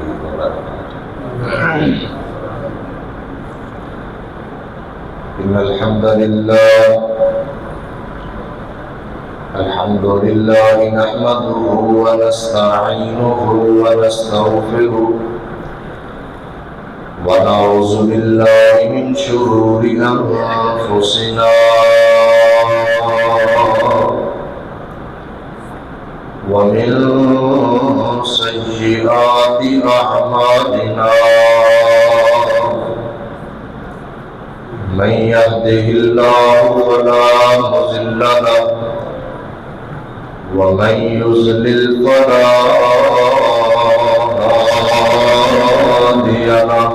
وبركاته. إن الحمد لله نحمده ونستعينه ونستغفره ونعوذ بالله من شرور أنفسنا ومن سيئات أعمالنا من يهده الله فلا مضل له ومن يضلل فلا هادي له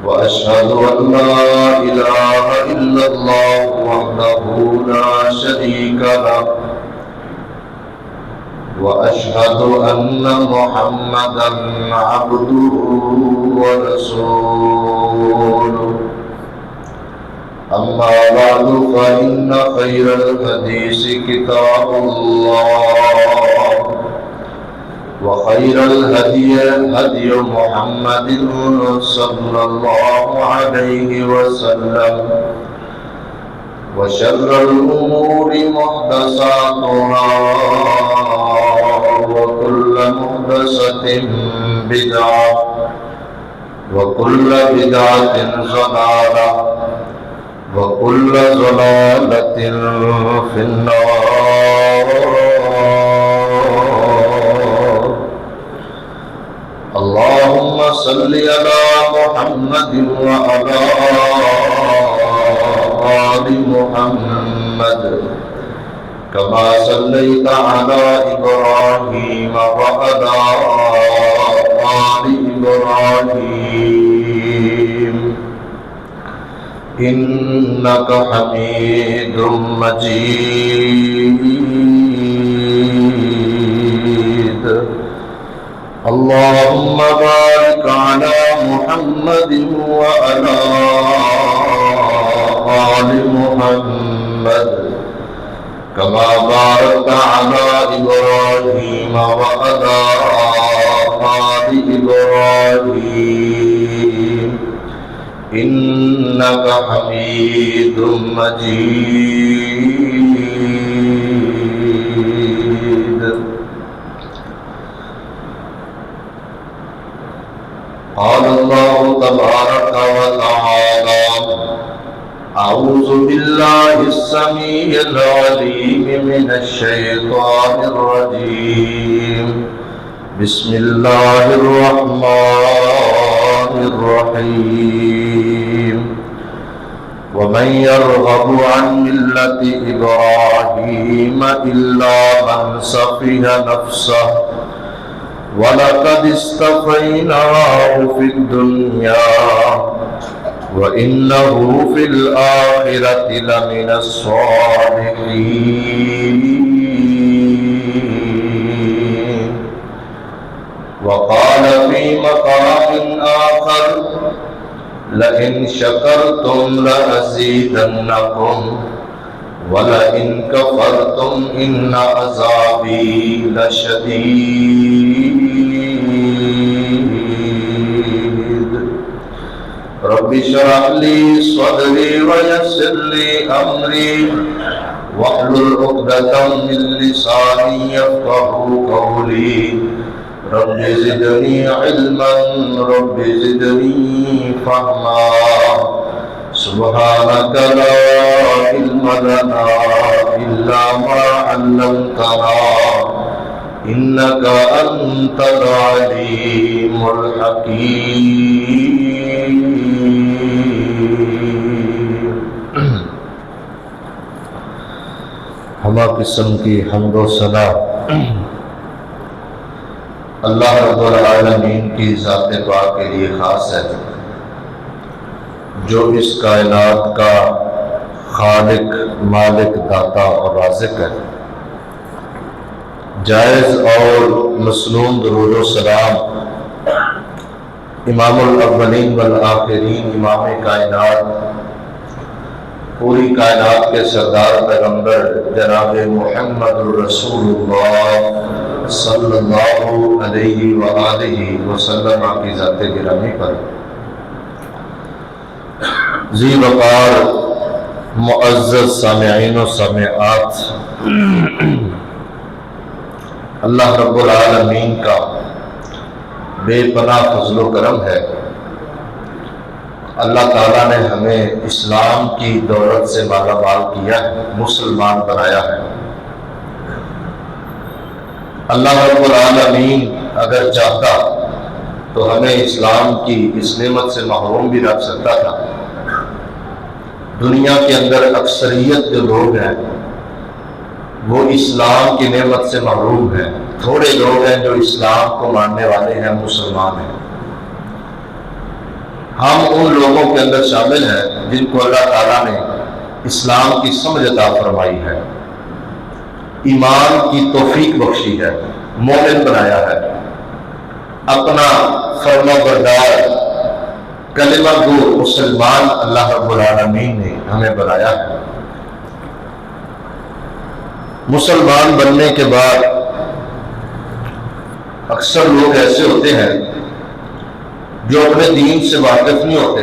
وأشهد أن لا إله إلا الله وحده لا شريك له وأشهد أن محمدًا عبده ورسوله. أما بعد فإن خير الحديث كتاب الله وخير الهدي هدي محمد صلى الله عليه وسلم وشر الأمور محدثاتها وكل محدثة بدعة وكل بدعة ضلالة وكل ضلالة في النار. اللهم صل على محمد وعلى آل محمد كما صليت على إبراهيم وعلى آل إبراهيم إنك حميد مجيد. اللهم بارك على محمد وعلى آل محمد كما باركت على إبراهيم وعلى آل إبراهيم إنك حميد مجيد. قال الله تبارك وتعالى: أعوذ بالله السميع العليم من الشيطان الرجيم. بسم الله الرحمن الرحيم. ومن يرغب عن ملة إبراهيم إلا من سفه نفسه ولقد اصطفيناه في الدنيا وإنه في الآخرة لمن الصالحين. وقال في مقام آخر: لئن شكرتم لأزيدنكم ولئن كفرتم إن عذابي لشديد. رب اشرح لي صدري ويسر لي أمري واحلل عقدة من لساني يفقهوا قولي. رب زدني علما رب زدني فهما. سبحانك لا علم لنا إلا ما علمتنا إنك أنت العليم الحكيم. ہمہ قسم کی حمد و ثنا اللہ رب العالمین کی ذات پاک کے لیے خاص ہے، جو اس کائنات کا خالق، مالک، داتا اور رازق ہے. جائز اور مسنون درود و سلام امام الاولین والآخرین، امام کائنات پوری کائنات کے سردار پیغمبر جناب محمد رسول اللہ صلی اللہ علیہ وآلہ وسلم کی ذات گرامی پر ذی وقار معزز سامعین و سامعات، اللہ رب العالمین کا بے پناہ فضل و کرم ہے۔ اللہ تعالیٰ نے ہمیں اسلام کی دولت سے مالا مال کیا ہے، مسلمان بنایا ہے۔ اللہ رب العالمین اگر چاہتا تو ہمیں اسلام کی اس نعمت سے محروم بھی رکھ سکتا تھا۔ دنیا کے اندر اکثریت جو لوگ ہیں وہ اسلام کی نعمت سے محروم ہیں، تھوڑے لوگ ہیں جو اسلام کو ماننے والے ہیں، مسلمان ہیں۔ ہم ان لوگوں کے اندر شامل ہیں جن کو اللہ تعالیٰ نے اسلام کی سمجھ عطا فرمائی ہے، ایمان کی توفیق بخشی ہے، مومن بنایا ہے، اپنا فرما بردار کلمہ گو مسلمان اللہ رب العالمین نے ہمیں بنایا ہے۔ مسلمان بننے کے بعد اکثر لوگ ایسے ہوتے ہیں جو اپنے دین سے واقف نہیں ہوتے،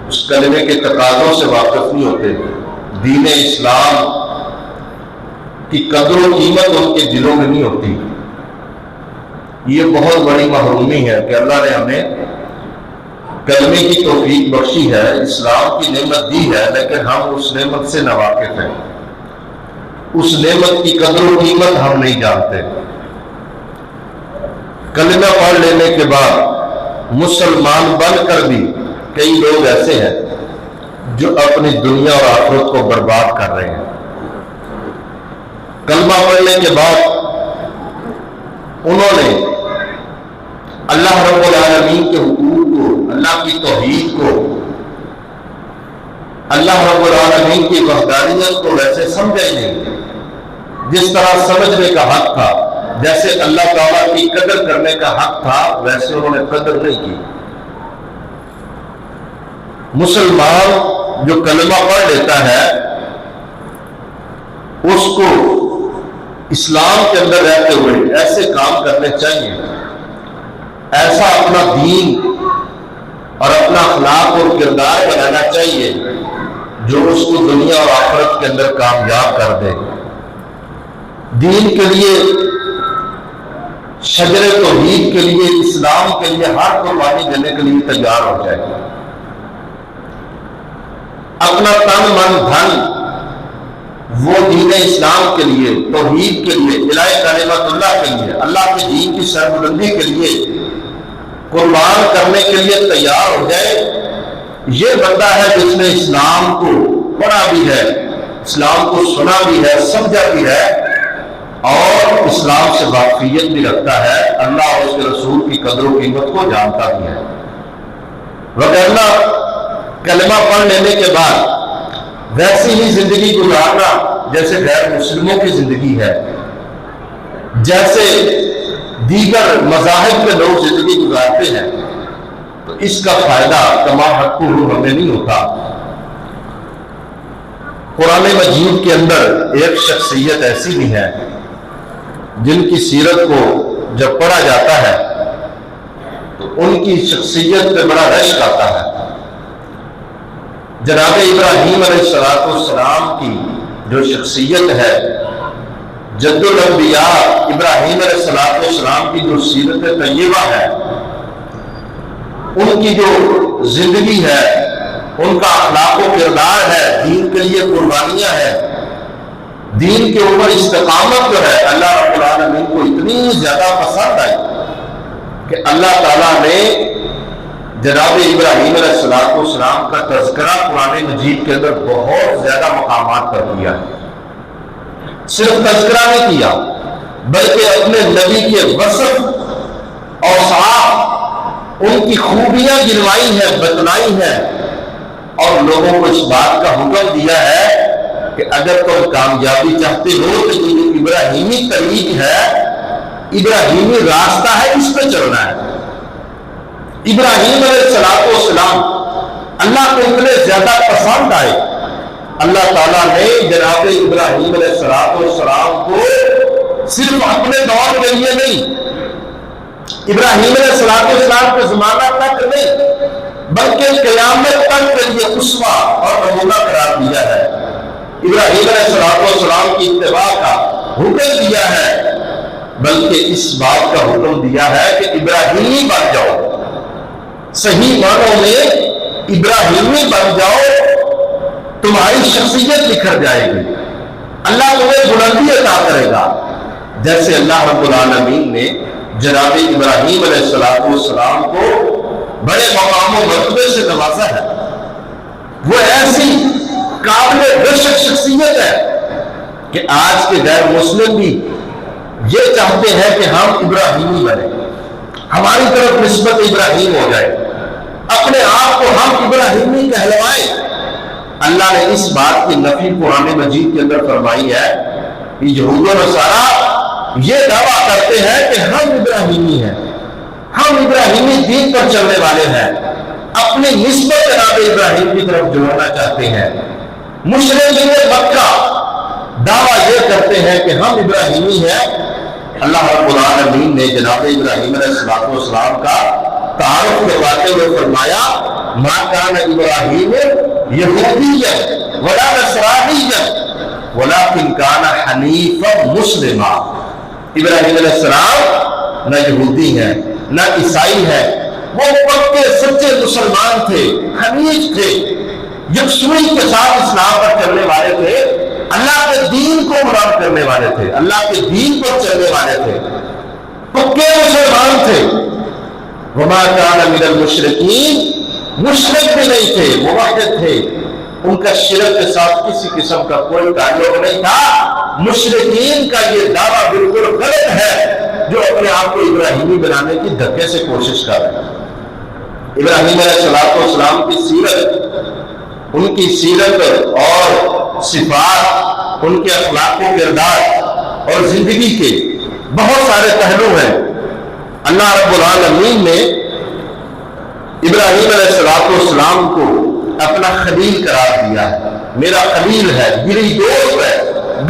اس کلمے کے تقاضوں سے واقف نہیں ہوتے، دین اسلام کی قدر و قیمت ان کے دلوں میں نہیں ہوتی۔ یہ بہت بڑی محرومی ہے کہ اللہ نے ہمیں کلمے کی توفیق بخشی ہے، اسلام کی نعمت دی ہے، لیکن ہم اس نعمت سے ناواقف ہیں، اس نعمت کی قدر و قیمت ہم نہیں جانتے۔ کلمہ پڑھ لینے کے بعد مسلمان بن کر بھی کئی لوگ ایسے ہیں جو اپنی دنیا اور آخرت کو برباد کر رہے ہیں۔ کلمہ پڑھنے کے بعد انہوں نے اللہ رب العالمین کے حقوق کو، اللہ کی توحید کو، اللہ رب العالمین کی وحدانیت کو ویسے سمجھا ہی نہیں جس طرح سمجھنے کا حق تھا۔ جیسے اللہ تعالیٰ کی قدر کرنے کا حق تھا ویسے انہوں نے قدر نہیں کی۔ مسلمان جو کلمہ پڑھ لیتا ہے اس کو اسلام کے اندر رہتے ہوئے ایسے کام کرنے چاہیے، ایسا اپنا دین اور اپنا اخلاق اور کردار بنانا چاہیے جو اس کو دنیا اور آخرت کے اندر کامیاب کر دے، دین کے لیے، شجر توحید کے لیے، اسلام کے لیے ہر قربانی دینے کے لیے تیار ہو جائے، اپنا تن من دھن وہ دین اسلام کے لیے، توحید کے لیے، الہ کلمت اللہ کے لیے، اللہ کے دین کی سربلندی کے لیے قربان کرنے کے لیے تیار ہو جائے۔ یہ بندہ ہے جس نے اسلام کو پڑھا بھی ہے، اسلام کو سنا بھی ہے، سمجھا بھی ہے اور اسلام سے واقفیت بھی رکھتا ہے، اللہ اور اس کے رسول کی قدر و قیمت کو جانتا بھی ہے۔ وگرنہ کلمہ پڑھ لینے کے بعد ویسی ہی زندگی گزارنا جیسے غیر مسلموں کی زندگی ہے، جیسے دیگر مذاہب کے لوگ زندگی گزارتے ہیں، تو اس کا فائدہ کما حقہ ہمیں نہیں ہوتا۔ قرآن مجید کے اندر ایک شخصیت ایسی بھی ہے جن کی سیرت کو جب پڑھا جاتا ہے تو ان کی شخصیت پہ بڑا رشک آتا ہے۔ جناب ابراہیم علیہ السلام کی جو شخصیت ہے، جد الانبیاء ابراہیم علیہ السلام کی جو سیرت طیبہ ہے، ان کی جو زندگی ہے، ان کا اخلاق و کردار ہے، دین کے لیے قربانیاں ہیں، دین کے اوپر استقامت جو ہے، اللہ رب العالمین کو اتنی زیادہ پسند آئی کہ اللہ تعالیٰ نے جناب ابراہیم علیہ السلام کا تذکرہ قرآن مجید کے اندر بہت زیادہ مقامات پر کیا ہے۔ صرف تذکرہ نہیں کیا بلکہ اپنے نبی کے وصف، اوصاف، ان کی خوبیاں گنوائی ہیں، بتلائی ہیں، اور لوگوں کو اس بات کا حکم دیا ہے کہ اگر تم کامیابی چاہتے ہو تو یہ ابراہیمی طریق ہے، ابراہیمی راستہ ہے، اس پہ چلنا ہے۔ ابراہیم علیہ السلام اللہ کو اتنے زیادہ پسند آئے اللہ تعالیٰ نے جناب ابراہیم علیہ السلام کو صرف اپنے دور کے لیے نہیں، ابراہیم علیہ السلام کے زمانہ تک نہیں، بلکہ قیامت تک کے لیے اسوہ اور نمونہ قرار دیا ہے۔ ابراہیم علیہ السلام کی اتباع کا حکم دیا ہے، بلکہ اس بات کا حکم دیا ہے کہ ابراہیمی بن جاؤ، صحیح معنوں میں ابراہیمی بن جاؤ، تمہاری شخصیت نکھر جائے گی، اللہ تمہیں بلندی عطا کرے گا، جیسے اللہ رب العالمین نے جناب ابراہیم علیہ السلام کو بڑے مقام و مرتبے سے نوازا ہے۔ وہ ایسی قابل رشک شخصیت ہے کہ آج کے غیر مسلم بھی یہ چاہتے ہیں کہ ہم ابراہیمی بنیں، ہماری طرف نسبت ابراہیم ہو جائے، اپنے آپ کو ہم ابراہیمی کہلوائیں۔ اللہ نے اس بات کی نفی قرآن مجید کے اندر فرمائی ہے کہ یہود و نصارہ یہ دعویٰ کرتے ہیں کہ ہم ابراہیمی ہیں، ہم ابراہیمی دین پر چلنے والے ہیں، اپنی نسبت جناب ابراہیم کی طرف جڑانا چاہتے ہیں۔ مشرکین مکہ دعویٰ یہ کرتے ہیں کہ ہم ابراہیمی ہیں۔ اللہ رب العالمین نے جناب ابراہیم علیہ السلام کا تعارف کرواتے ہوئے فرمایا ما کان ابراہیم یہودیا ولا نصرانیا ولکن کان حنیفا مسلما۔ ابراہیم علیہ السلام نہ یہودی ہے نہ عیسائی ہے، وہ پکے سچے مسلمان تھے، حنیف تھے، یکسوئی کے ساتھ اسلام پر چلنے والے تھے، اللہ کے دین کو مراد کرنے والے تھے، اللہ کے دین پر چلنے والے تھے، پکے مسلمان تھے۔ وما کان من المشرکین، مشرک بھی نہیں تھے، موحد تھے، ان کا شرک کے ساتھ کسی قسم کا کوئی تعلق نہیں تھا۔ مشرکین کا یہ دعویٰ بالکل غلط ہے جو اپنے آپ کو ابراہیمی بنانے کی دھکے سے کوشش کر رہے ہیں۔ ابراہیم علیہ السلام کی سیرت، ان کی سیرت اور صفات، ان کے اخلاق و کردار اور زندگی کے بہت سارے پہلو ہیں۔ اللہ رب العالمین نے ابراہیم علیہ السلام کو اپنا خلیل قرار دیا ہے، میرا خلیل ہے، میری دوست ہے،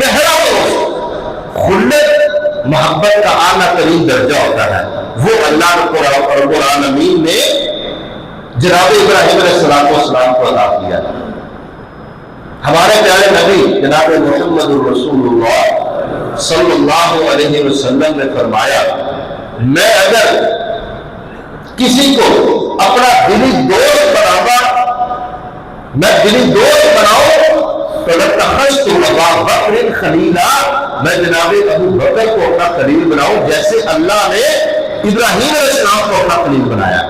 گہرا دوست۔ خلت محبت کا اعلیٰ ترین درجہ ہوتا ہے، وہ اللہ رب العالمین نے جناب ابراہیم علیہ السلام کو عطا کیا ہے۔ ہمارے پیارے نبی جناب محمد الرسول اللہ صلی اللہ علیہ وسلم نے فرمایا میں اگر کسی کو اپنا دلی دوست بناؤں میں دلی دوست بناؤں تو لَاتَّخَذْتُ أَبَا بَكْرٍ خَلِيلًا، میں جناب ابو بکر کو اپنا خلیل بناؤں جیسے اللہ نے ابراہیم علیہ السلام کو اپنا خلیل بنایا۔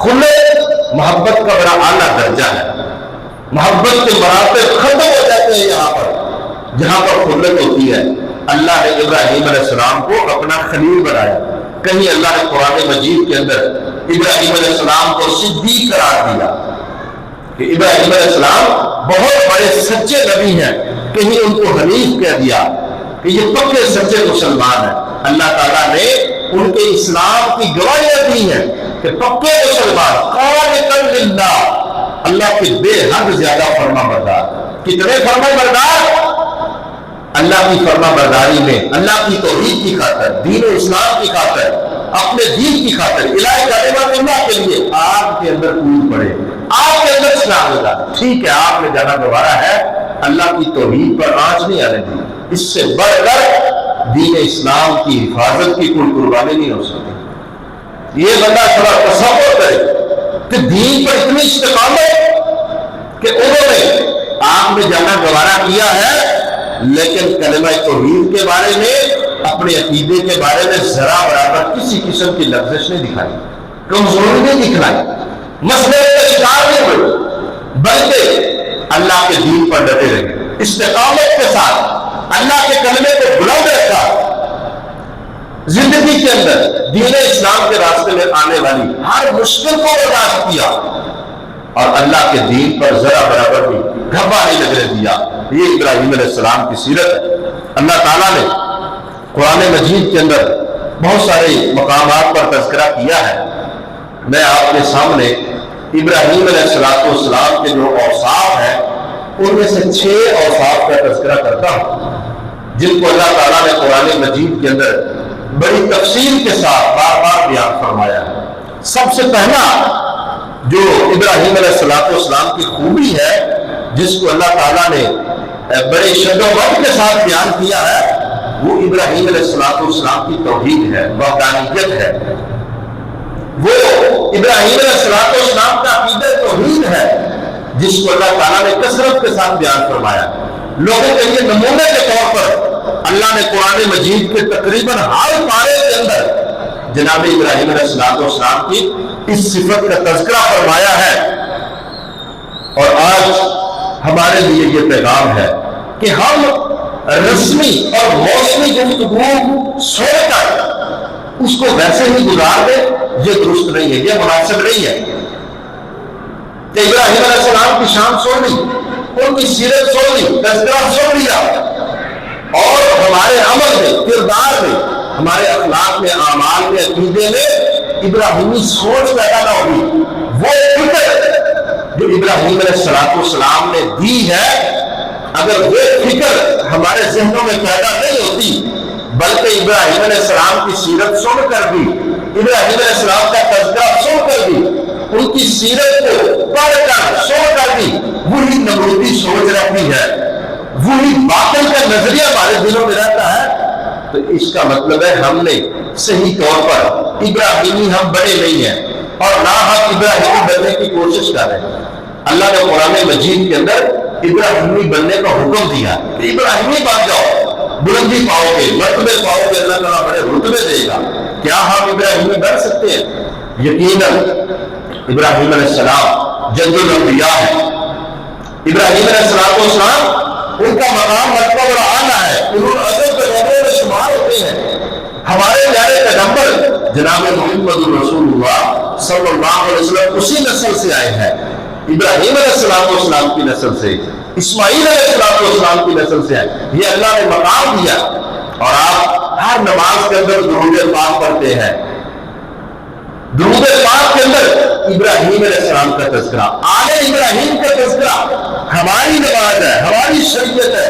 خلت محبت کا بڑا اعلیٰ درجہ ہے، محبت کے مراتب ختم ہو جاتے ہیں یہاں پر جہاں پر خلت ہوتی ہے۔ اللہ نے ابراہیم علیہ السلام کو اپنا خلیل بنایا۔ کہیں اللہ نے قرآن مجید کے اندر ابراہیم علیہ السلام کو صدیق قرار دیا کہ ابراہیم علیہ السلام بہت بڑے سچے نبی ہیں، کہیں ان کو حنیف کہہ دیا کہ یہ پکے سچے مسلمان ہیں۔ اللہ تعالیٰ نے ان کے اسلام کی گواہیاں دی ہیں کہ پکے مسلمان قانتاً للہ، اللہ کے بے حد زیادہ فرما بردار۔ کتنے فرما بردار؟ اللہ کی فرما برداری میں، اللہ کی توحید کی خاطر، دین و اسلام کی خاطر، اپنے دین کی خاطر، الہ کلمۃ اللہ کے لیے آگ کے اندر کود پڑے، آگ کے اندر اسلام ہوگا۔ ٹھیک ہے آپ نے جانا گوارا ہے، اللہ کی توحید پر آنچ نہیں آنے دی، اس سے بڑھ کر دین اسلام کی حفاظت کی کوئی قربانی نہیں ہو سکتی۔ یہ بندہ تھوڑا تصور کرے کہ دین پر اتنی استقامت کہ انہوں نے آگ میں جانا گوارا کیا ہے لیکن کلمہ توحید کے بارے میں، اپنے عقیدے کے بارے میں ذرا برابر کسی قسم کی لفزش نہیں دکھائی، کمزوری نہیں دکھلائی، مسئلے کا شکار نہیں ہوئے، بلکہ اللہ کے دین پر ڈٹے رہے، استقامت کے ساتھ اللہ کے کلمے کو بلند رکھا، زندگی کے اندر دین اسلام کے راستے میں آنے والی ہر مشکل کو برداشت کیا اور اللہ کے دین پر ذرا برابر بھی گھبا نہیں لگنے دیا۔ یہ ابراہیم علیہ السلام کی سیرت ہے۔ اللہ تعالیٰ نے قرآن مجید کے اندر بہت سارے مقامات پر تذکرہ کیا ہے۔ میں آپ کے سامنے ابراہیم علیہ السلام کے جو اوصاف ہیں ان میں سے 6 اوصاف کا تذکرہ کرتا ہوں جن کو اللہ تعالیٰ نے قرآن مجید کے اندر بڑی تفصیل کے ساتھ بار بار بیان فرمایا ہے۔ سب سے پہلا جو ابراہیم علیہ السلام کی خوبی ہے جس کو اللہ تعالیٰ نے بڑے شد و وقت کے ساتھ بیان کیا ہے، وہ ابراہیم علیہ السلام کی توحید ہے، وحدانیت ہے۔ وہ ابراہیم علیہ السلام کا عقیدہ توحید ہے جس کو اللہ تعالیٰ نے کثرت کے ساتھ بیان فرمایا۔ لوگوں کے لیے نمونے کے طور پر اللہ نے قرآن مجید کے تقریباً ہر پارے کے اندر جناب ابراہیم علیہ السلام کی اس صفت کا تذکرہ فرمایا ہے۔ اور آج ہمارے لیے یہ پیغام ہے کہ ہم رسمی اور موسمی گفتگو سن کر اس کو ویسے ہی گزار دیں، یہ درست نہیں ہے، یہ مناسب نہیں ہے۔ کہ ابراہیم علیہ السلام کی شان سن لی، ان کی سیرت سن لی، تذکرہ سن لیا، اور ہمارے عمل میں، کردار میں، ہمارے اخلاق میں، اعمال میں، عقیدے میں ابراہیمی سوچ پیدا نہ ہوگی۔ وہ فکر جو ابراہیم علیہ السلام نے دی ہے، اگر وہ فکر ہمارے ذہنوں میں پیدا نہیں ہوتی، بلکہ ابراہیم علیہ السلام کی سیرت سن کر بھی، ابراہیم علیہ السلام کا تذکرہ سن کر بھی، ان کی سیرت کو پڑھ کر سن کر بھی وہی نمرودی سوچ رہتی ہے، وہی باطل کا نظریہ ہمارے دلوں میں رہتا ہے، تو اس کا مطلب ہے ہم نے صحیح طور پر ابراہیمی ہم بڑے نہیں ہیں، اور نہ ہم ابراہیمی بننے کی کوشش کر رہے ہیں۔ اللہ نے قرآن مجید کے اندر ابراہیمی بننے کا حکم دیا کہ ابراہیمی بن جاؤ، بلندی پاؤ گے، مرتبے پاؤ گے، اللہ تعالیٰ بڑے رتبے دے گا۔ کیا ہم ابراہیمی بن سکتے ہیں؟ یقیناً ابراہیم علیہ السلام جد الانبیاء ہے۔ ابراہیم علیہ السلام ان کا مقام مرتبہ اور اعلیٰ ہے، انہوں نے عزت کے لوگوں میں شمار ہوتے ہیں۔ ہمارے پیارے پیغمبر جناب محمد رسول اللہ صلی اللہ علیہ وسلم اسی نسل سے آئے ہیں، ابراہیم علیہ السلام کی نسل سے، اسماعیل علیہ السلام کی نسل سے آئے۔ یہ اللہ نے مقام دیا، اور آپ ہر نماز کے اندر درود پاک پڑھتے ہیں۔ درود پاک کے اندر ابراہیم علیہ السلام کا تذکرہ، آل ابراہیم کا تذکرہ ہماری نماز ہے، ہماری شریعت ہے۔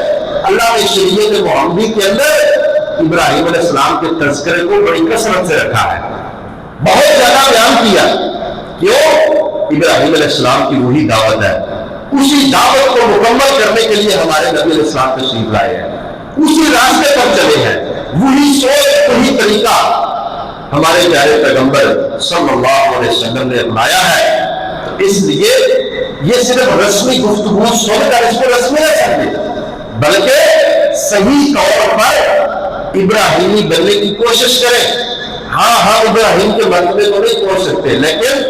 اللہ نے شریعت محمدی کے اندر ابراہیم علیہ السلام کے تذکرے کو بڑی کثرت سے رکھا ہے، بہت زیادہ بیان کیا۔ کیوں؟ ابراہیم علیہ السلام کی وہی دعوت ہے، اسی دعوت کو مکمل کرنے کے لیے ہمارے نبی علیہ السلام تشریف لائے ہیں، اسی راستے پر چلے ہیں، وہی سوچ، وہی طریقہ ہمارے پیارے پیغمبر صلی اللہ علیہ وسلم نے اپنایا ہے۔ اس لیے یہ صرف رسمی گفتگو سن کر اس کو رسمی نہ سمجھے، بلکہ صحیح طور پر ابراہیمی بننے کی کوشش کریں۔ ہاں ہم ابراہیم کے مرتبے کو نہیں پہنچ سکتے، لیکن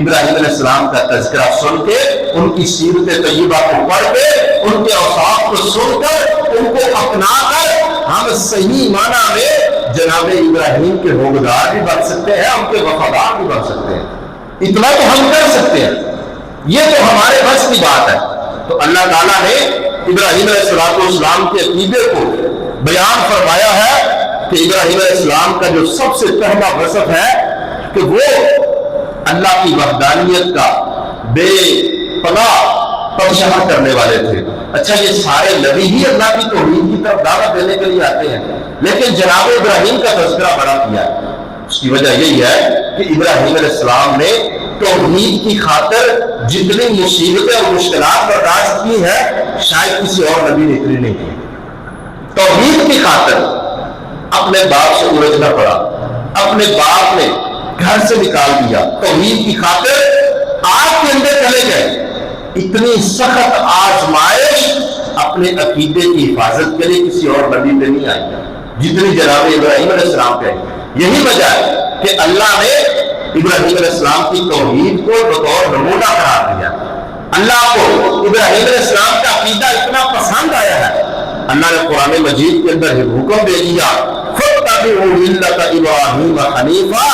ابراہیم علیہ السلام کا تذکرہ سن کے، ان کی سیرت طیبہ کو پڑھ کے، ان کے اوصاف کو سن کر، ان کو اپنا کر ہم صحیح معنی میں جناب ابراہیم کے حوادار بھی بن سکتے ہیں، ہم کے وفادار بھی بن سکتے ہیں۔ اتنا تو ہم کر سکتے ہیں، یہ تو ہمارے بس کی بات ہے۔ تو اللہ تعالیٰ نے ابراہیم علیہ السلام کے عقیدے کو بیان فرمایا ہے کہ ابراہیم علیہ السلام کا جو سب سے پہلا وصف ہے کہ وہ اللہ کی وحدانیت کا بے پناہ تبصرہ کرنے والے تھے۔ اچھا، یہ سارے نبی ہی اللہ کی توحید کی طرف دعوت دینے کے لیے آتے ہیں، لیکن جناب ابراہیم کا تذکرہ بڑا کیا ہے۔ اس کی وجہ یہی ہے کہ ابراہیم علیہ السلام نے توحید کی خاطر جتنی مصیبتیں اور مشکلات برداشت کی ہیں، شاید کسی اور نبی نے اتنی نہیں کی۔ توحید کی خاطر اپنے باپ سے الجھنا پڑا، اپنے باپ نے گھر سے نکال دیا، توحید کی خاطر آگ کے اندر چلے گئے۔ اتنی سخت آزمائش اپنے عقیدے کی حفاظت کے لیے کسی اور نبی پہ نہیں آئی جتنی جناب ابراہیم علیہ السلام پہ آئی۔ یہی وجہ ہے کہ اللہ نے ابراہیم علیہ السلام کی توحید کو بطور نمونہ قرار دیا۔ اللہ کو ابراہیم علیہ السلام کا عقیدہ اتنا پسند آیا ہے، اللہ نے قرآن مجید کے اندر حکم دے دیا، فَاتَّبِعُوا مِلَّةَ إِبْرَاهِيمَ حَنِيفًا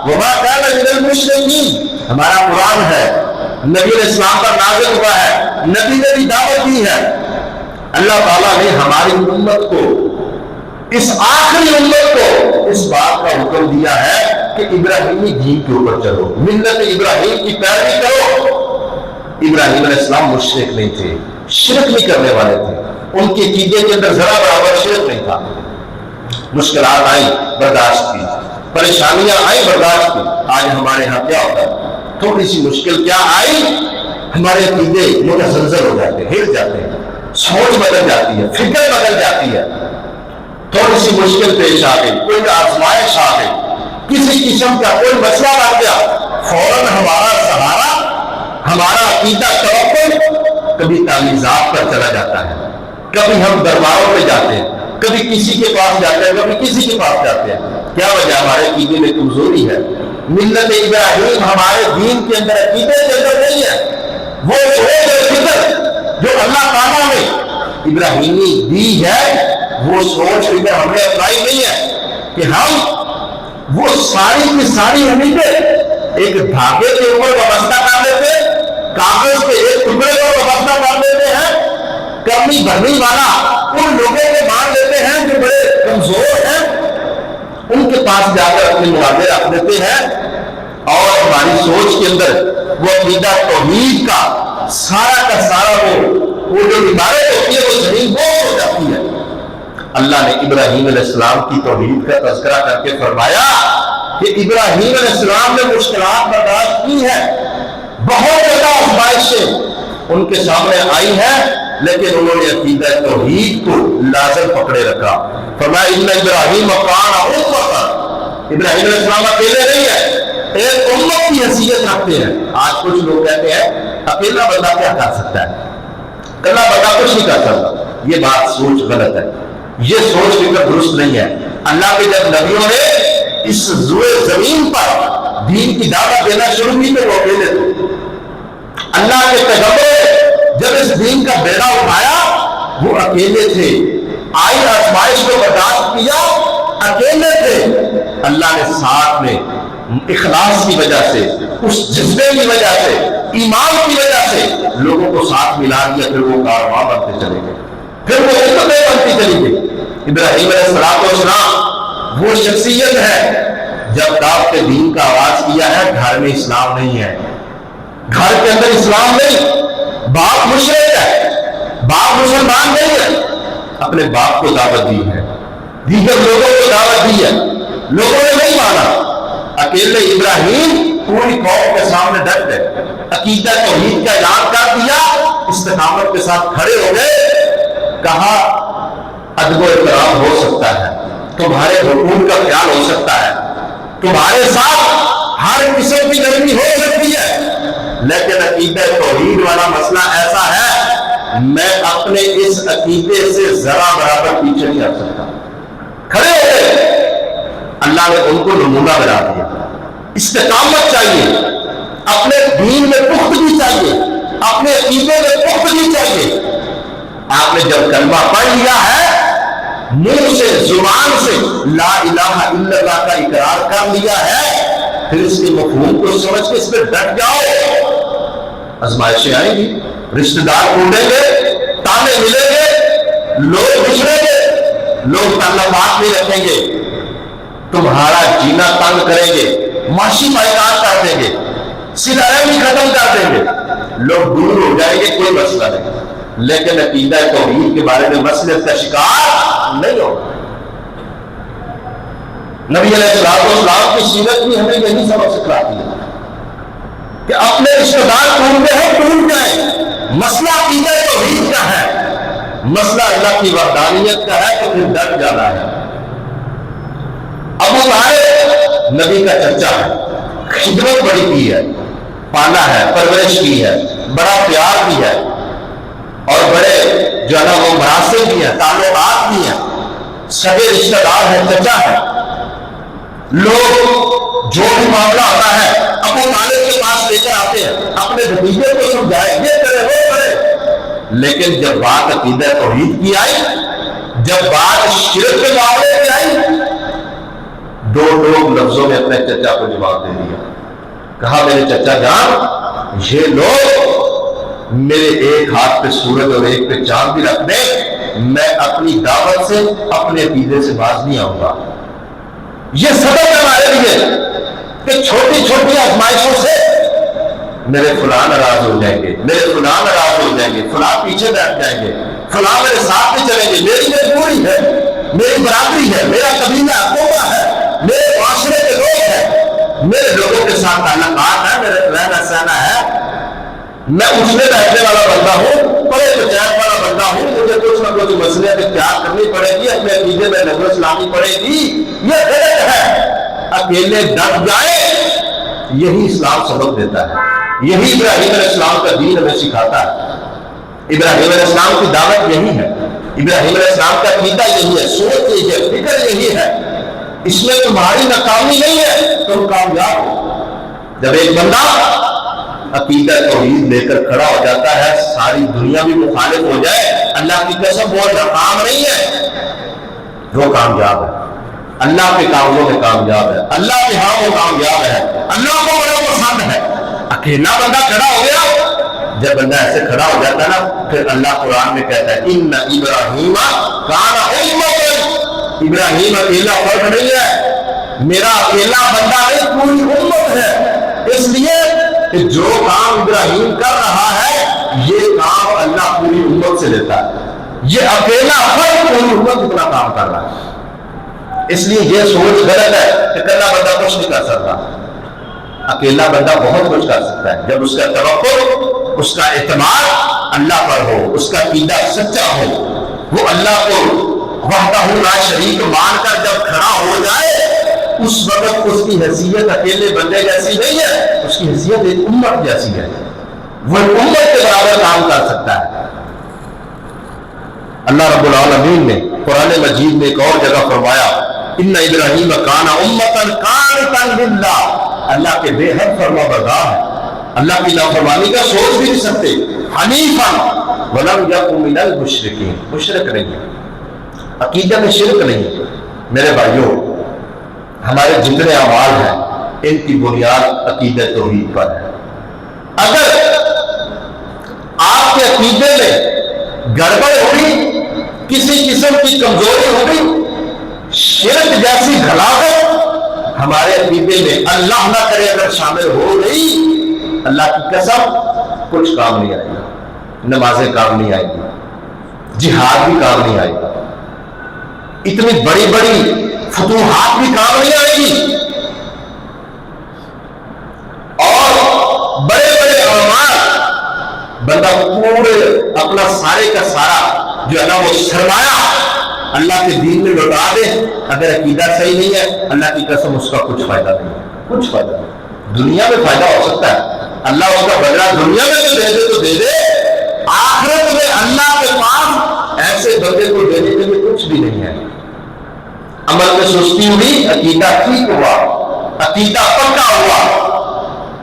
وَمَا كَانَ مِنَ الْمُشْرِكِينَ۔ ہمارا قرآن ہے، نبی علیہ السلام پر نازل ہوا ہے، نبی نے بھی دعوت دی ہے۔ اللہ تعالیٰ نے ہماری امت کو، اس آخری امت کو اس بات کا حکم دیا ہے کہ ابراہیمی دین کے اوپر چلو، ملت ابراہیم کی پیروی کرو۔ ابراہیم علیہ السلام مشرک نہیں تھے، شرک نہیں کرنے والے تھے، ان کے عقیدے کے اندر ذرا برابر شرک نہیں تھا۔ مشکلات آئیں برداشت کی، پریشانیاں آئیں برداشت کی۔ آج ہمارے ہاں کیا ہوتا ہے، تھوڑی سی مشکل کیا آئی، ہمارے عقیدے متزلزل ہو جاتے ہیں، ہل جاتے ہیں، سوچ بدل جاتی ہے، فکر بدل جاتی ہے۔ تھوڑی سی مشکل پیش آ گئی، کوئی آزمائش آ گئی، کسی قسم کا کوئی مسئلہ آ گیا، فوراً ہمارا سہارا، ہمارا عقیدہ توکل کبھی تعویذات پر چلا جاتا ہے، کبھی ہم درباروں پہ جاتے ہیں، کبھی کسی کے پاس جاتے ہیں، کبھی کسی کے پاس جاتے ہیں۔ کیا وجہ؟ ہمارے عقیدے میں کمزوری ہے۔ ملت ابراہیم ہمارے دین کے اندر، عقیدے کے اندر نہیں ہے۔ وہ سوچ اور فکر جو اللہ تعالیٰ نے ابراہیمی دی ہے، وہ سوچ فکر ہم نے اپنائی نہیں ہے کہ ہم وہ ساری کی ساری امیدیں ایک دھاگے کے اوپر وابستہ کر لیتے، کاغذ کے ایک ٹکڑے پر وابستہ کر لیتے ہیں، کرنی بھرنی والا ان لوگوں کو مان لیتے ہیں جو بڑے کمزور ہیں، ان کے پاس جا کر اپنے مرادیں رکھ دیتے ہیں، اور ہماری سوچ کے اندر وہ عقیدہ توحید کا سارا وہ جو عبارت ہوتی ہے وہ زمین بوس ہو جاتی ہے۔ اللہ نے ابراہیم علیہ السلام کی توحید کا تذکرہ کر کے فرمایا کہ ابراہیم علیہ السلام نے مشکلات برداشت کی ہے، بہت زیادہ آزمائشیں ان کے سامنے آئی ہیں، لیکن انہوں نے عقیدہ توحید کو لازم پکڑے رکھا۔ فرمایا ان ابراہیم کان امۃ، ابراہیم علیہ السلام اکیلے نہیں ہے، ایک امت کی حیثیت رکھتے ہیں۔ آج کچھ لوگ کہتے ہیں اکیلا بندہ کیا کر سکتا ہے، اکیلا بندہ کچھ نہیں کر سکتا۔ یہ بات سوچ غلط ہے، یہ سوچ فکر درست نہیں ہے۔ اللہ کے جب نبیوں نے اس روئے زمین پر دین کی دعوت دینا شروع کی تو وہ اکیلے تھے۔ اللہ کے پیغمبر جب اس دین کا بیڑا اٹھایا وہ اکیلے تھے، آئی آزمائش کو برداشت کیا اکیلے تھے۔ اللہ نے ساتھ میں اخلاص کی وجہ سے، اس جذبے کی وجہ سے، ایمان کی وجہ سے لوگوں کو ساتھ ملا دیا، پھر وہ کارواں بنتے چلے گئے، پھر وہ امتیں بنتی چلی گئی۔ ابراہیم علیہ السلام وہ شخصیت ہے جب دعوت دین کا آغاز کیا ہے، گھر میں اسلام نہیں ہے، گھر کے اندر اسلام نہیں، باپ مشرک ہے، باپ مسلمان نہیں ہے، اپنے باپ کو دعوت دی ہے، دیگر لوگوں کو دعوت دی ہے، لوگوں نے نہیں مانا۔ اکیلے ابراہیم پوری قوم کے سامنے ڈٹ گئے، عقیدہ توحید کا اعلان کر دیا، استقامت کے ساتھ کھڑے ہو گئے، کہا ادب و احترام ہو سکتا ہے، تمہارے حقوق کا خیال ہو سکتا ہے، تمہارے ساتھ ہر قسم کی نرمی ہو سکتی ہے، لیکن عقیدہ توحید والا مسئلہ ایسا ہے میں اپنے اس عقیدے سے ذرا برابر پیچھے نہیں ہٹ سکتا۔ کھڑے ہو گئے، اللہ نے ان کو نمونہ بنا دیا۔ استقامت چاہیے، اپنے دین میں پختگی چاہیے، اپنے عقیدے میں پختگی چاہیے۔ آپ نے جب کلمہ پڑھ لیا ہے، منہ سے زبان سے لا الہ الا اللہ کا اقرار کر لیا ہے، پھر اس کے مفہوم کو سمجھ کے اس پہ ڈٹ جاؤ۔ آزمائشیں آئیں گی، رشتہ دار ٹوٹیں گے، تانے ملیں گے، لوگ بچھڑیں گے، لوگ تعلقات نہیں رکھیں گے، تمہارا جینا تنگ کریں گے، معاشی بائیکاٹ کر دیں گے، صلہ رحمی ختم کر دیں گے، لوگ دور ہو جائیں گے، کوئی مسئلہ نہیں، لیکن عقیدہ توحید کے بارے میں مسئلے کا شکار نہیں ہوگا۔ نبی علیہ السلام کی سیرت بھی ہمیں یہی سبق سکھلاتی ہے کہ اپنے رشتہ دار ٹوٹتے ہیں ٹوٹ جائیں، مسئلہ عقیدہ توحید کا ہے، مسئلہ اللہ کی وحدانیت کا ہے تو پھر ڈٹ جانا ہے۔ ابو طالب نبی کا چچا ہے، خدمت بڑی کی ہے، پالا ہے، پرورش کی ہے، بڑا پیار بھی ہے، اور بڑے جو ہے نا وہ مراسم بھی ہیں، تعلقات بھی ہیں، سگے رشتہ دار ہے، چچا ہے۔ لوگ جو بھی معاملہ ہوتا ہے ابو طالب کے پاس لے کر آتے ہیں، اپنے بھتیجے کو سمجھائے، یہ کرے وہ کرے، لیکن جب بات عقیدہ توحید کی آئی، جب بات شرک کے معاملے میں آئی، دو لفظوں میں اپنے چچا کو جواب دے دیا، کہا میرے چچا جان یہ لوگ میرے ایک ہاتھ پہ سورج اور ایک پہ چاند بھی رکھ دیں، میں اپنی دعوت سے اپنے عقیدے سے باز نہیں آؤں گا۔ یہ سبق ہمارے لیے کہ چھوٹی چھوٹی آزمائشوں سے میرے فلاں ناراض ہو جائیں گے، میرے فلاں ناراض ہو جائیں گے، فلاں پیچھے بیٹھ جائیں گے، فلاں میرے ساتھ میں چلیں گے، میری مجبوری ہے، میری برادری ہے، میرا قبیلہ قوم ہے، میرے معاشرے کے لوگ ہیں، میرے لوگوں کے ساتھ تعلقات ہے، میرے رہنا سہنا ہے، میں اس میں بیٹھنے والا بندہ ہوں، بڑے پنچایت والا بندہ ہوں، مجھے کچھ نہ کچھ مسئلے اختیار کرنی پڑے گی، اپنے عقیدے میں نظر لانی پڑے گی، یہ غلط ہے۔ اکیلے ڈٹ جائے، یہی اسلام سبق دیتا ہے، یہی ابراہیم علیہ السلام کا دین ہمیں سکھاتا ہے۔ ابراہیم علیہ السلام کی دعوت یہی ہے، ابراہیم علیہ السلام کا عقیدہ یہی ہے، سوچ یہی ہے، فکر یہی ہے، اس میں تمہاری ناکامی نہیں ہے، تم کامیاب ہو۔ جب ایک بندہ عقیدہ توحید لے کر کھڑا ہو جاتا ہے، ساری دنیا بھی مخالف ہو جائے، اللہ کی قسم وہ ناکام نہیں ہے، وہ کامیاب ہے، اللہ کے کاموں میں کامیاب ہے، اللہ کے ہاں وہ کامیاب ہے، اللہ کو بڑا پسند ہے۔ اکیلا بندہ کھڑا ہو گیا، جب بندہ ایسے کھڑا ہو جاتا ہے نا، پھر اللہ قرآن میں کہتا ہے ان ابراہیم کان امۃ، ابراہیم اکیلا فرد نہیں ہے، میرا اکیلا بندہ نہیں، پوری امت ہے۔ اس لیے کہ جو کام ابراہیم کر رہا ہے، یہ کام اللہ پوری امت سے لیتا ہے، یہ اکیلا فرد پوری امت اتنا کام کر رہا ہے۔ اس لیے یہ سوچ غلط ہے کہ اکیلا بندہ کچھ نہیں کر سکتا، اکیلا بندہ بہت کچھ کر سکتا ہے، جب اس کا توکل، اس کا اعتماد اللہ پر ہو، اس کا عقیدہ سچا ہو، وہ اللہ کو وحدہ لا شریک مان کر جب کھڑا ہو جائے، اس وقت اس کی حیثیت اکیلے بندے جیسی نہیں ہے، اس کی حیثیت ایک امت جیسی ہے، وہ امت کے برابر کام کر سکتا ہے۔ اللہ رب العالمین نے قرآن مجید میں ایک اور جگہ فرمایا ان ابراہیم کان امۃ قانتا للہ، اللہ کے بے حد فرما بردار ہے، اللہ کی نافرمانی کا سوچ بھی نہیں سکتے، حنیفا ولم یکن من المشرکین، مشرک نہیں ہے، عقیدہ میں شرک نہیں ہے۔ میرے بھائیوں، ہمارے جتنے اعمال ہیں ان کی بنیاد عقیدہ توحید پر ہے۔ اگر آپ کے عقیدے میں گڑبڑ ہوئی، کسی قسم کی کمزوری ہوئی، شرک جیسی گھلاوٹ ہمارے عقیدے میں اللہ نہ کرے اگر شامل ہو گئی، اللہ کی قسم کچھ کام نہیں آئے گا، نمازیں کام نہیں آئے گی، جہاد بھی کام نہیں آئے گا، اتنی بڑی بڑی فتوحات بھی کام نہیں آئے گی، اور بڑے بڑے اعمال بندہ پورے اپنا سارے کا سارا جو ہے نا وہ سرمایہ اللہ کے دین میں لوٹا دے، اگر عقیدہ صحیح نہیں ہے، اللہ کی قسم اس کا کچھ فائدہ نہیں ہے، کچھ فائدہ نہیں۔ دنیا میں فائدہ ہو سکتا ہے، اللہ اس کا بدلہ دنیا میں تو دے دے، آخرت میں اللہ کے پاس ایسے بندے کو دینے کے لیے کچھ بھی نہیں ہے۔ عمل میں سستی ہوئی، عقیدہ ٹھیک ہوا، عقیدہ پکا ہوا،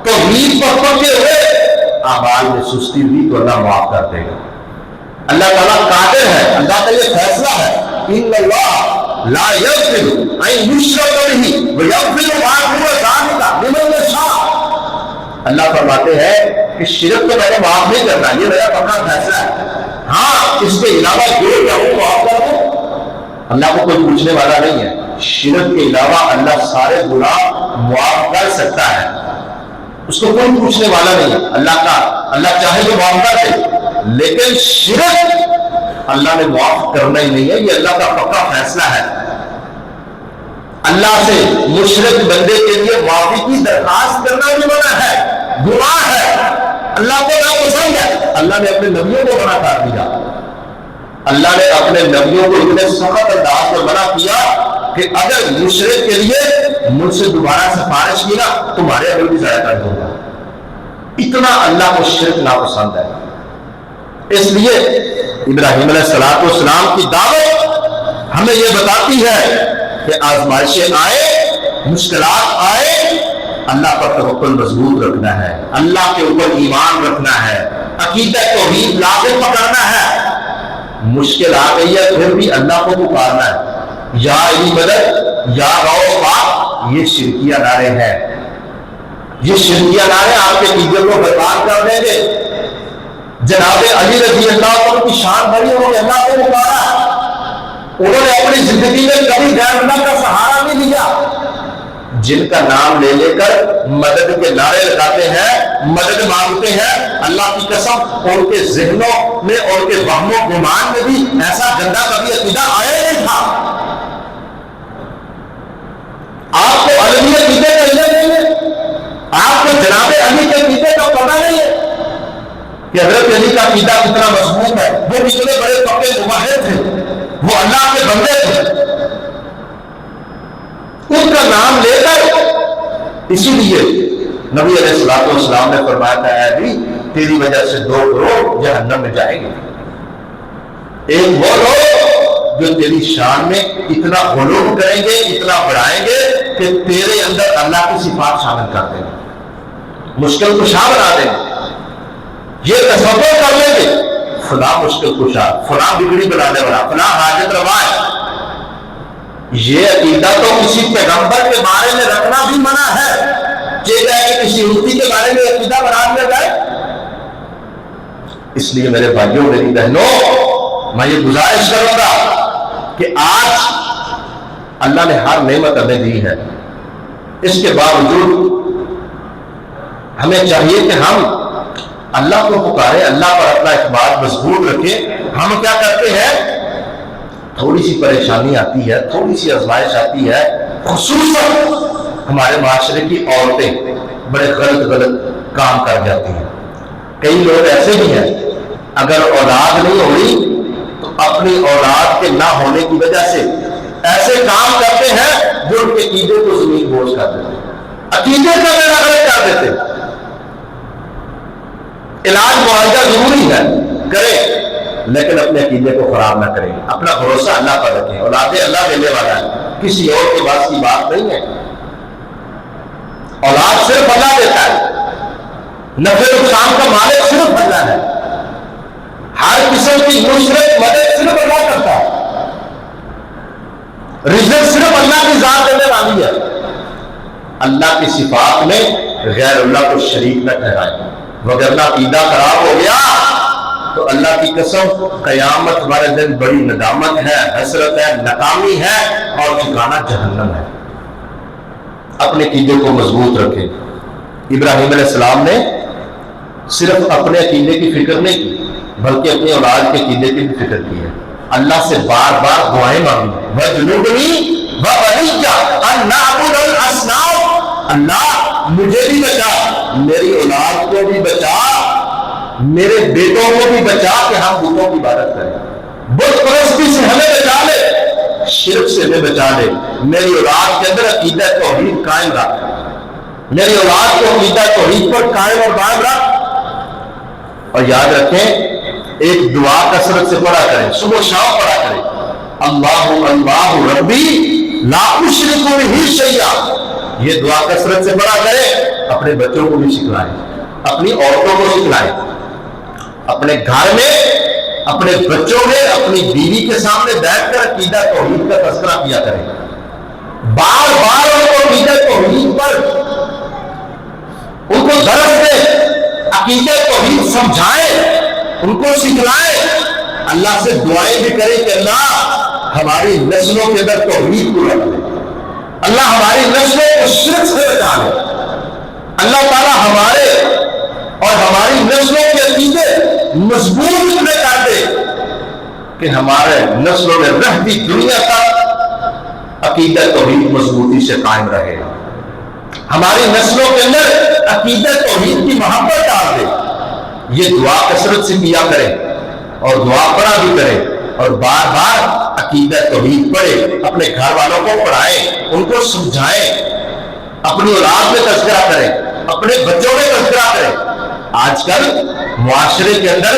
توحید پر پکے ہوئے، اعمال میں سستی ہوئی تو اللہ معاف کر دے گا۔ اللہ تعالیٰ قادر ہے، اللہ کا یہ فیصلہ ہے، ان اللہ لا یغفر ان یشرک به ویغفر ما دون ذلک لمن یشاء۔ اللہ فرماتے ہیں کہ شرک کو میں نے معاف نہیں کرنا، یہ میرا پکا فیصلہ ہے، ہاں اس کے علاوہ جو چاہوں معاف کر دوں۔ اللہ کو کوئی پوچھنے والا نہیں ہے، شرک کے علاوہ اللہ سارے گناہ معاف کر سکتا ہے، اس کو کوئی پوچھنے والا نہیں ہے، اللہ چاہے تو معاف کر دے، لیکن شرک اللہ نے معاف کرنا ہی نہیں ہے، یہ اللہ کا پکا فیصلہ ہے۔ اللہ سے مشرک بندے کے لیے معافی کی درخواست کرنا بھی منع ہے، گناہ ہے، اللہ کو ناپسند ہے۔ اللہ نے اپنے نبیوں کو منع کر دیا، اللہ نے اپنے نبیوں کو اتنے سخت انداز میں منع کیا کہ اگر مشرک کے لیے مجھ سے دوبارہ سفارش کی نا، تمہارے عمل بھی ضائع کر دوں گا، اتنا اللہ کو شرک ناپسند ہے۔ اس لیے ابراہیم علیہ السلام کی دعوت ہمیں یہ بتاتی ہے کہ آزمائشیں آئے، مشکلات آئے، اللہ پر توکل مضبوط رکھنا ہے، اللہ کے اوپر ایمان رکھنا ہے، عقیدہ توحید لازم پکڑنا ہے۔ مشکل آ گئی ہے پھر بھی اللہ کو پکارنا ہے، یا علی مدد، یا غوث پاک، یہ شرکیہ نعرے ہیں، یہ شرکیہ نعرے آپ کے عقیدے کو برباد کر دیں گے۔ جناب علی رضی اللہ عنہ کی شان بڑی ہو، اللہ کو پکارا، انہوں نے اپنی زندگی میں کبھی غیر اللہ کا سہارا نہیں لیا، جن کا نام لے لے کر مدد کے نعرے لگاتے ہیں، مدد مانگتے ہیں، اللہ کی قسم ان کے ذہنوں میں اور کے وہم و گمان میں بھی ایسا گندا کبھی عقیدہ آیا نہیں تھا۔ آپ کو علوی عقیدے کا علم نہیں ہے، آپ کو جناب علی کے عقیدے کا پتہ نہیں ہے کہ حضرت علی کا عقیدہ کتنا مضبوط ہے، وہ کتنے بڑے پکے مجاہد تھے، وہ اللہ کے بندے تھے۔ ان کا نام لے کر اسی لیے نبی علیہ الصلوۃ والسلام نے فرمایا تھا، اے علی تیری وجہ سے 2 گروہ جہنم میں جائیں گے۔ ایک وہ لوگ جو تیری شان میں اتنا غلو کریں گے، اتنا بڑھائیں گے کہ تیرے اندر اللہ کی صفات شامل کر دیں گے، مشکل کشا بنا دیں گے، یہ تصور کر لیں گے فلاں مشکل کشا، فلاں بگڑی بنانے والا، فلاں حاجت روا ہے۔ یہ عقیدہ تو کسی پیغمبر کے بارے میں رکھنا بھی منع ہے، چاہے کہ کسی مفتی کے بارے میں عقیدہ بنا دیا جائے۔ اس لیے میرے بھائیوں میری بہنوں، میں یہ گزارش کروں گا کہ آج اللہ نے ہر نعمت ہمیں دی ہے، اس کے باوجود ہمیں چاہیے کہ ہم اللہ کو پکاریں، اللہ پر اپنا اعتماد مضبوط رکھیں۔ ہم کیا کرتے ہیں، تھوڑی سی پریشانی آتی ہے، تھوڑی سی آزمائش آتی ہے، خصوصاً ہمارے معاشرے کی عورتیں بڑے غلط کام کر جاتی ہیں۔ کئی لوگ ایسے بھی ہیں، اگر اولاد نہیں ہو رہی تو اپنی اولاد کے نہ ہونے کی وجہ سے ایسے کام کرتے ہیں جو ان کے عقیدے کو زمین بوجھ کر دیتے ہیں، عقیدے کا بیڑا غرق کر دیتے ہیں۔ علاج معالجہ ضروری ہے، کریں، لیکن اپنے عقیدے کو خراب نہ کریں، اپنا بھروسہ اللہ پر رکھیں۔ اولاد اللہ دینے والا ہے، کسی اور کے پاس کی بات نہیں ہے۔ اولاد صرف اللہ دیتا ہے، نفع نقصان کا مالک صرف اللہ ہے، ہر قسم کی نصرت مدد صرف اللہ کرتا ہے، رزق صرف اللہ کی ذات دینے والی ہے۔ اللہ کی صفات میں غیر اللہ کو شریک نہ ٹھہرائیں، وگرنہ عقیدہ خراب ہو گیا تو اللہ کی قسم قیامت والے دن بڑی ندامت ہے، حسرت ہے، ناکامی ہے اور ٹھکانہ جہنم ہے۔ اپنے عقیدے کو مضبوط رکھیں۔ ابراہیم علیہ السلام نے صرف اپنے عقیدے کی فکر نہیں کی بلکہ اپنی اولاد کے عقیدے کی بھی فکر کی ہے۔ اللہ سے بار بار دعائیں مانگی، وَجْنُبْنِي وَبَنِيَّ أَن نَعْبُدَ الْأَصْنَامَ، اللہ مجھے بھی بچا، میری اولاد کو بھی بچا، میرے بیٹوں کو بھی بچا کہ ہم بتوں کی عبادت کریں، بت پرستی سے ہمیں بچا لے، شرک سے ہمیں بچا لے، میری اولاد کے اندر عقیدہ توحید قائم رکھ، میری اولاد کو عقیدہ توحید پر قائم اور دائم رکھ۔ اور یاد رکھیں ایک دعا کثرت سے پڑھا کریں، صبح و شام پڑھا کریں، اللہ اللہ ربی لا اشرک بہ شیئا، یہ دعا کثرت سے پڑھا کریں، اپنے بچوں کو بھی سکھلائیں، اپنی عورتوں کو سکھلائیں، اپنے گھر میں اپنے بچوں میں اپنی بیوی کے سامنے بیٹھ کر عقیدہ توحید کا تذکرہ کیا کریں، بار بار ان کو عقیدہ توحید پر ان کو درس دیں، عقیدہ توحید سمجھائیں، ان کو سکھلائیں، اللہ سے دعائیں بھی کریں کہ اللہ ہماری نسلوں کے اندر توحید کو رکھ دے، اللہ ہماری نسلوں کو شرک سے بچا لے، اللہ تعالیٰ ہمارے اور ہماری نسلوں کے عقیدے مضبوط میں کر دے کہ ہمارے نسلوں میں رہتی دنیا تک عقیدہ توحید مضبوطی سے قائم رہے، ہماری نسلوں کے اندر عقیدہ توحید کی محبت ڈال دے۔ یہ دعا کثرت سے کیا کریں اور دعا پڑھا بھی کریں اور بار بار عقیدہ توحید پڑھے، اپنے گھر والوں کو پڑھائیں، ان کو سمجھائیں، اپنی اولاد میں تذکرہ کریں، اپنے بچوں میں تذکرہ کریں۔ آج کل معاشرے کے اندر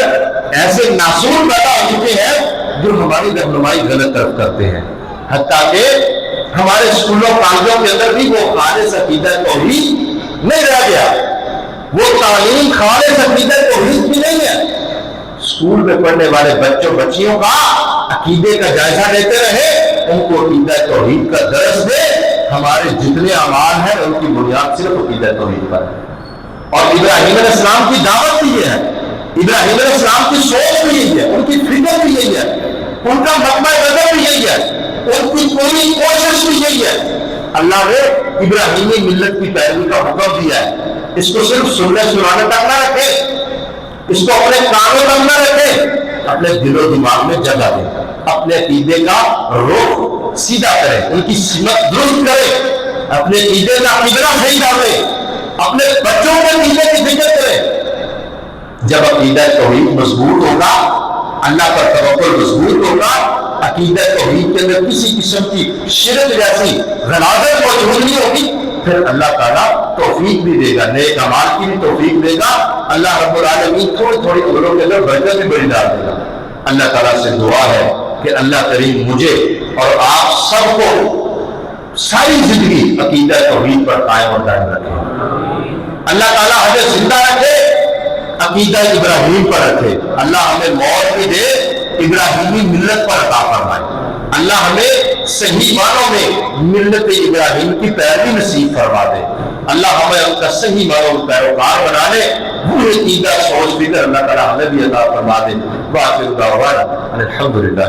ایسے ناصور پیدا ہو چکے ہیں جو ہماری رہنمائی غلط طرف کرتے ہیں، حتیٰ کہ ہمارے اسکولوں کالجوں کے اندر بھی وہ خالص عقیدہ توحید نہیں رہ گیا، وہ تعلیم خالص عقیدہ توحید بھی نہیں ہے۔ اسکول میں پڑھنے والے بچوں بچیوں کا عقیدے کا جائزہ لیتے رہے، ان کو عقیدہ توحید کا درس دے، ہمارے جتنے اعمال ہیں ان کی بنیاد صرف عقیدہ توحید پر ہے۔ اور ابراہیم علیہ السلام کی دعوت بھی یہ ہے، ابراہیم علیہ السلام کی سوچ بھی یہی ہے، ان کی فکر بھی یہی ہے، ان کا مطمع نظر بھی یہی ہے، ان کی پوری کوشش بھی یہی ہے اللہ نے ابراہیمی ملت کی پیروی کا حکم دیا ہے. اس کو صرف سننے سنانے تک نہ رکھے, اس کو اپنے کانوں تک نہ رکھے, اپنے دل و دماغ میں جگہ دے, اپنے عقیدے کا رخ سیدھا کرے, ان کی سمت درست کرے, اپنے عقیدے کا قبلہ صحیح ڈالے, اپنے بچوں کے عقیدے کی فکر کرے. جب عقیدہ توحید مضبوط ہوگا, اللہ پر توکل مضبوط ہوگا, عقیدہ توحید کے اندر کسی قسم کی شرک جیسی غلاظت موجود نہیں ہوگی, پھر اللہ تعالیٰ توفیق بھی دے گا, نیک اعمال کی بھی توفیق دے گا. اللہ رب العالمین تھوڑی تھوڑی عمروں کے اندر برکت بھی بڑی ڈال دے گا. اللہ تعالیٰ سے دعا ہے کہ اللہ کریم مجھے اور آپ سب کو ساری زندگی عقیدہ توحید پر قائم اور دائم رکھے. اللہ تعالیٰ ہمیں زندہ رکھے, عقیدہ ابراہیم پر رکھے. اللہ ہمیں موت بھی دے, ابراہیمی ملت پر عطا فرمائے. اللہ ہمیں صحیح معنوں میں ملت ابراہیم کی پیروی نصیب فرما دے. اللہ ہمیں ان کا صحیح معنوں میں پیروکار بنا لے. وہ عقیدہ سوچ بھی کر اللہ تعالیٰ ہمیں بھی عطا فرما دے. وآخر دعوانا الحمدللہ.